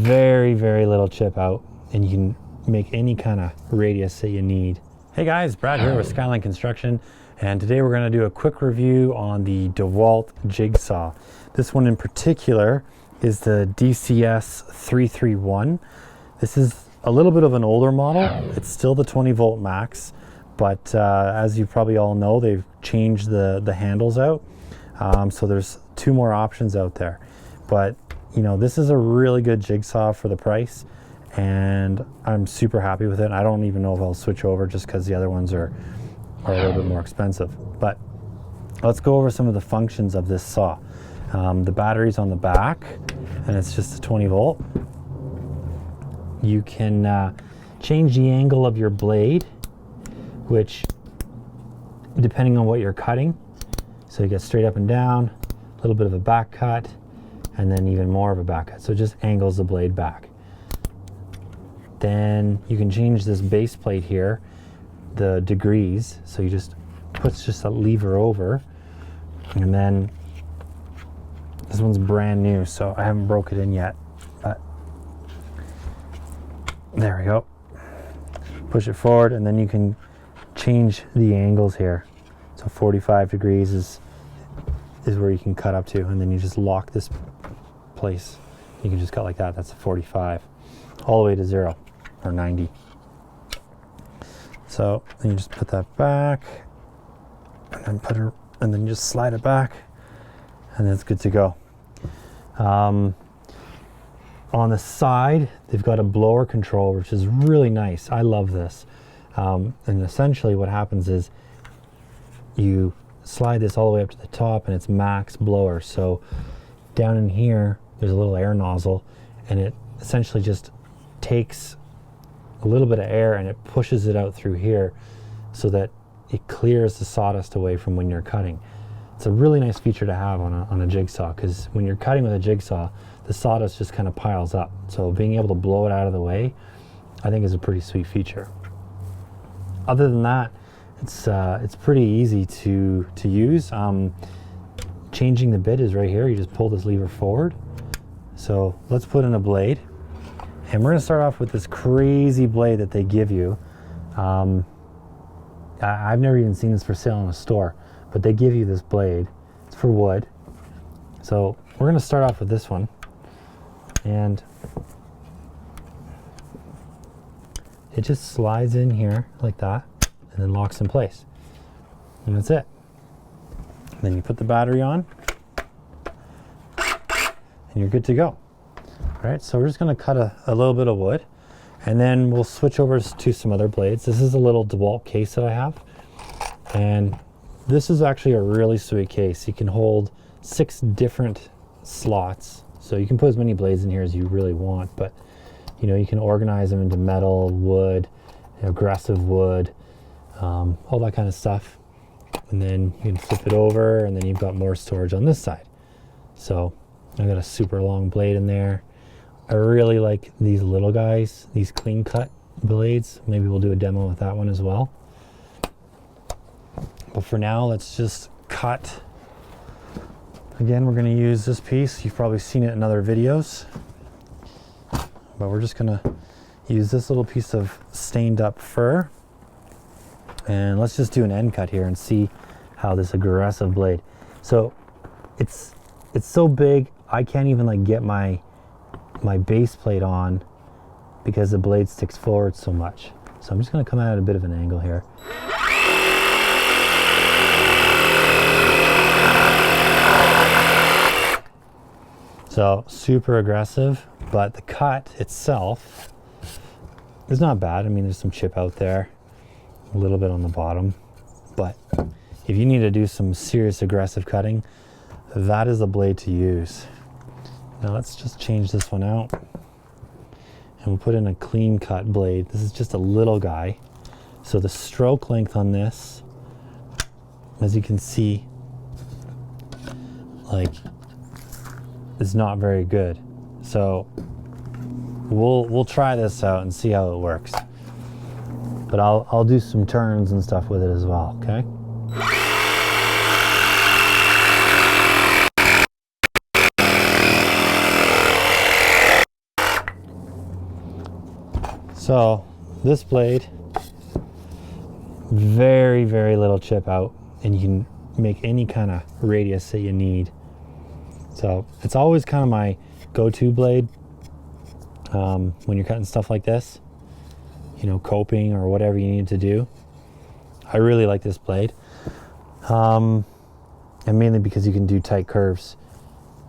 very, very little chip out, and you can make any kind of radius that you need. Hey guys, Brad here with Skyline Construction, and today we're going to do a quick review on the Dewalt Jig Saw. This one in particular is the DCS331. This is a little bit of an older model. It's still the 20 volt max, but as you probably all know, they've changed the handles out. So there's two more options out there. But you know, this is a really good jigsaw for the price, and I'm super happy with it. I don't even know if I'll switch over just because the other ones are a little bit more expensive. But let's go over some of the functions of this saw. The battery's on the back, and it's just a 20 volt. You can change the angle of your blade, which depending on what you're cutting. So you get straight up and down, a little bit of a back cut, and then even more of a back cut. So it just angles the blade back. Then you can change this base plate here, the degrees. So you just puts just a lever over, and then this one's brand new, so I haven't broke it in yet, but there we go. Push it forward, and then you can change the angles here. So 45 degrees is where you can cut up to, and then you just lock this place. You can just cut like that. That's a 45, all the way to 0 or 90. So then you just put that back, and then and then you just slide it back, and it's good to go. On the side, they've got a blower control, which is really nice. I love this. And essentially what happens is you slide this all the way up to the top, and it's max blower. So down in here, there's a little air nozzle, and it essentially just takes a little bit of air and it pushes it out through here so that it clears the sawdust away from when you're cutting. It's a really nice feature to have on a jigsaw, because when you're cutting with a jigsaw, the sawdust just kind of piles up. So being able to blow it out of the way, I think, is a pretty sweet feature. Other than that, it's pretty easy to use. Changing the bit is right here. You just pull this lever forward. So let's put in a blade, and we're going to start off with this crazy blade that they give you. I've never even seen this for sale in a store, but they give you this blade. It's for wood. So we're going to start off with this one, and it just slides in here like that, and then locks in place, and that's it. And then you put the battery on, and you're good to go. All right, so we're just going to cut a little bit of wood, and then we'll switch over to some other blades. This is a little Dewalt case that I have, and this is actually a really sweet case. You can hold 6 different slots, so you can put as many blades in here as you really want, but you know, you can organize them into metal, wood, aggressive wood, all that kind of stuff. And then you can flip it over, and then you've got more storage on this side. So I've got a super long blade in there. I really like these little guys, these clean cut blades. Maybe we'll do a demo with that one as well. But for now, let's just cut. Again, we're going to use this piece. You've probably seen it in other videos, but we're just going to use this little piece of stained up fur, and let's just do an end cut here and see how this aggressive blade. So it's so big, I can't even like get my base plate on because the blade sticks forward so much. So I'm just going to come at a bit of an angle here. So super aggressive, but the cut itself is not bad. I mean, there's some chip out there, a little bit on the bottom, but if you need to do some serious aggressive cutting, that is the blade to use. Now let's just change this one out, and we'll put in a clean cut blade. This is just a little guy. So the stroke length on this, as you can see, like, is not very good. So we'll try this out and see how it works. But I'll do some turns and stuff with it as well, okay? So this blade, very, very little chip out, and you can make any kind of radius that you need. So it's always kind of my go-to blade when you're cutting stuff like this, you know, coping or whatever you need to do. I really like this blade, and mainly because you can do tight curves.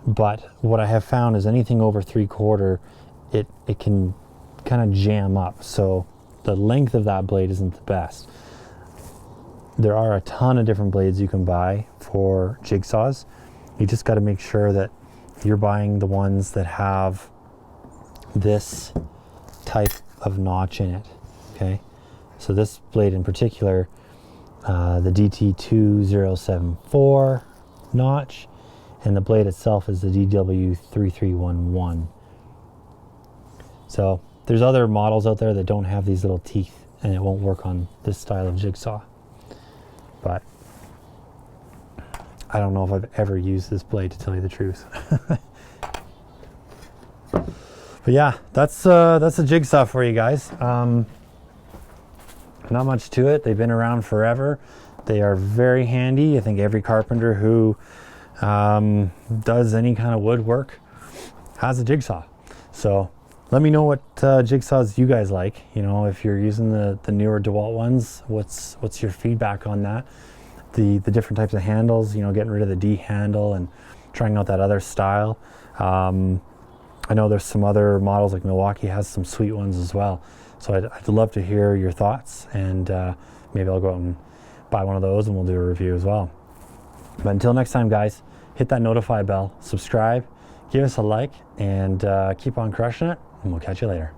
But what I have found is anything over 3/4, it can kind of jam up, so the length of that blade isn't the best. There are a ton of different blades you can buy for jigsaws. You just got to make sure that you're buying the ones that have this type of notch in it. Okay, so this blade in particular, the DT2074 notch, and the blade itself is the DW3311. So there's other models out there that don't have these little teeth, and it won't work on this style of jigsaw. But I don't know if I've ever used this blade, to tell you the truth. But yeah, that's a jigsaw for you guys. Not much to it. They've been around forever. They are very handy. I think every carpenter who does any kind of woodwork has a jigsaw. So let me know what jigsaws you guys like. You know, if you're using the newer Dewalt ones, what's your feedback on that? The different types of handles, you know, getting rid of the D handle and trying out that other style. I know there's some other models, like Milwaukee has some sweet ones as well. So I'd love to hear your thoughts, and maybe I'll go out and buy one of those and we'll do a review as well. But until next time, guys, hit that notify bell, subscribe, give us a like, and keep on crushing it, and we'll catch you later.